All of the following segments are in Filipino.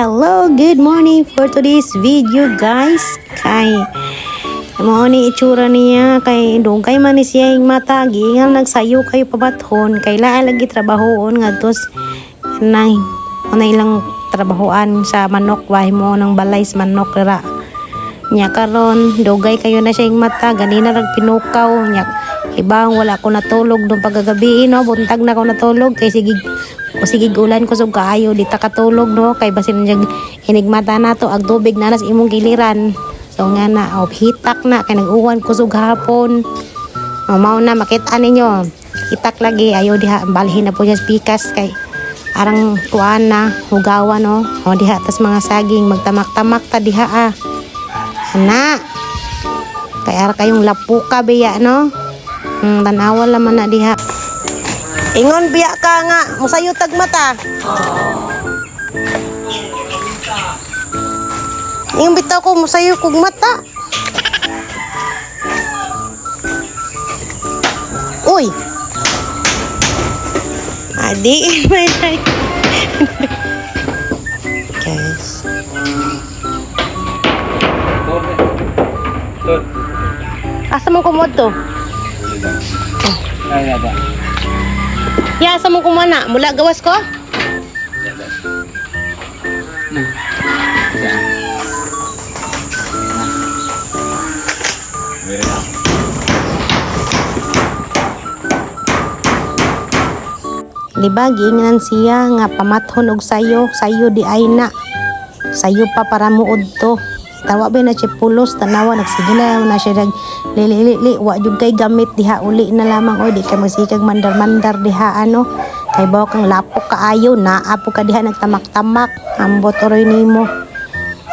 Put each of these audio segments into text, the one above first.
Hello, good morning for today's video guys. Kay mo ni itsura niya kay dugay man ni siya yung mata gingan nagsayo kayo pabathon kay lain lagi trabahoon ngadtos nang ilang trabahoan sa manok wahi mo ng balay sa manok ra nya karon dugay kayo na siya yung mata ganina rag pinukaw nya ibang wala ko natulog dong pagagabi no buntag na ko natulog kay sige ulan ko sug kaayo di ta katulog no kay basin jag hinigmata nato ag tubig na nas imong giliran so nga na hitak na kay nag-uwan ko sug hapon mao na makita ninyo hitak lagi ayo diha balhin na po siya pikas kay arang kuan na hugawan no o diha tas mga saging magtamak-tamak ta diha ana kay ara kayong lapuka biya no tanawa laman na diha ingon biya ka nga musayo tag mata yung bitaw ko musayo kog mata uy adi may like guys asa mo kumod to ay ada ya asa mo kumana mula gawas ko diba giingan siya nga pamathon og sayo di ay na sayo pa para muod to tawa ba na siya pulos tanawa nagsige na siya lili wa jud kay gamit diha uli na lamang oy di kay magsikag mandar diha ano kay bawa kang lapok kaayo naa po ka diha nagtamak-tamak ambot oroy nimo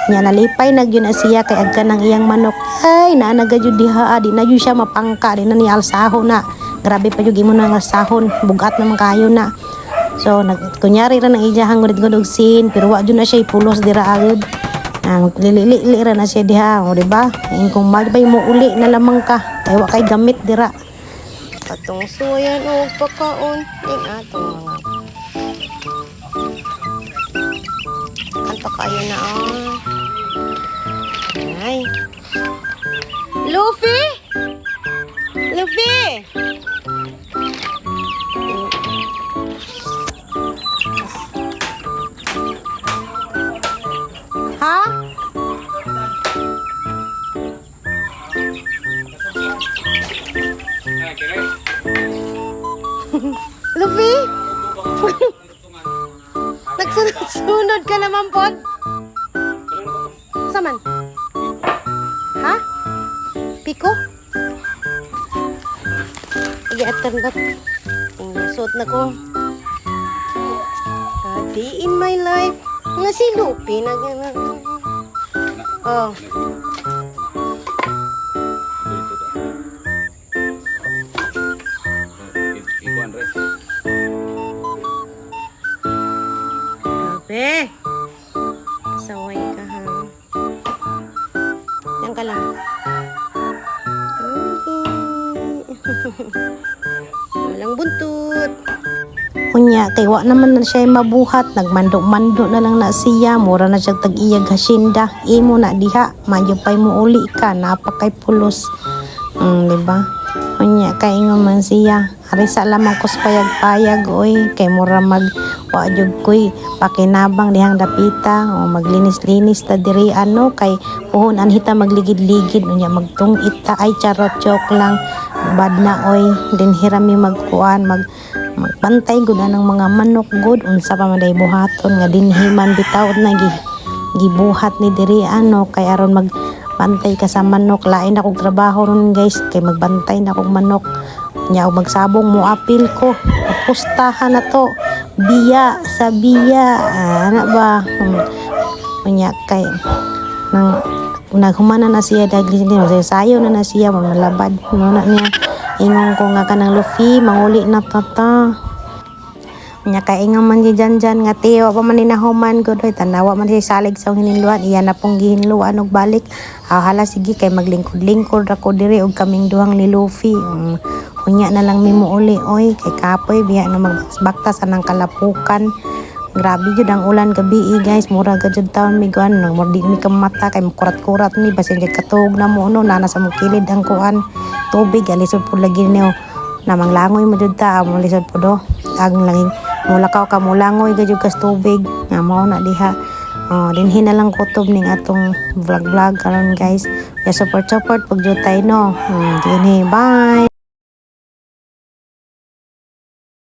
nya nalipay nagyun na siya kay agka ng iyang manok ay naanaga jud diha di na jud siya mapangka di na ni alsaho na grabe pa jud imo nang alsahon bugat naman kayo na so kunyari ra nang ijahang gud sin pero wa jud na siya pulos dira agud lili ra na siya diha o diba kung magbay mo uli na lamang ka kay wa kay gamit dira atong suyan og pagkaon ing atong mga kanto kayo na ay Luffy ha? Luffy? Nagsunod ka naman pod? Saman? Ha? Piko? I-atter na suot na ko day in my life nga si Luffy na gano'n oh grabe saway ka ha yan ka lang walang buntut kunya kay wa naman na siya mabuhat nagmando-mando na lang na siya mura na siya tag-iyag hasinda imo na diha madyo pay mo uli ka napakay pulos diba kunya kay ingon man siya ari sa lamang kus payag-payag oy kay mura mag wa jud koy pakinabang dihang dapita o maglinis-linis ta diri ano kay puhon anhita magligid-ligid unya magtungit ta ay charot joke lang bad na oy din hirami magkuan magbantay gud ng mga manok gud unsa pa man day buhaton nga dinhiman bitaw na gibuhat ni diri ano kay aron magbantay ka sa manok lain akong trabaho ron guys kay magbantay na akong manok nya og magsabong mo apil ko pustahan na to biya sa biya ana ba nya kay nang naghumana na siya dagli sayo na siya malabad no na niya ingon ko nga kanang Luffy manguli na tata nya kay ingon man di dyan nga tiyo pa man ninahuman gud oy tanawa man siya salig sa hininluan iya na pong gihinluan og balik hala sige kay maglingkod-lingkod ra ko diri og kaming duhang ni Luffy unya na lang mimo uli oy kay kapoy biya na magbaktas anang kalapukan Grabe jud ang ulan gabi guys, mura ka jud taon mi kuan, mordi mi ka mata kay kurat-kurat mi basin jud katug na mo no nana sa mong kilid ang kuan tubig alisod pud lagi niyo. Namang langoy mo jud ta, mo lisod pud do. Ang langing mulakaw ka mulangoy ka jud kas tubig. Nga mao na diha. Dinhi na lang kutob ning atong vlog karon guys. Ya support pag jud tayo no. Dinhi, bye.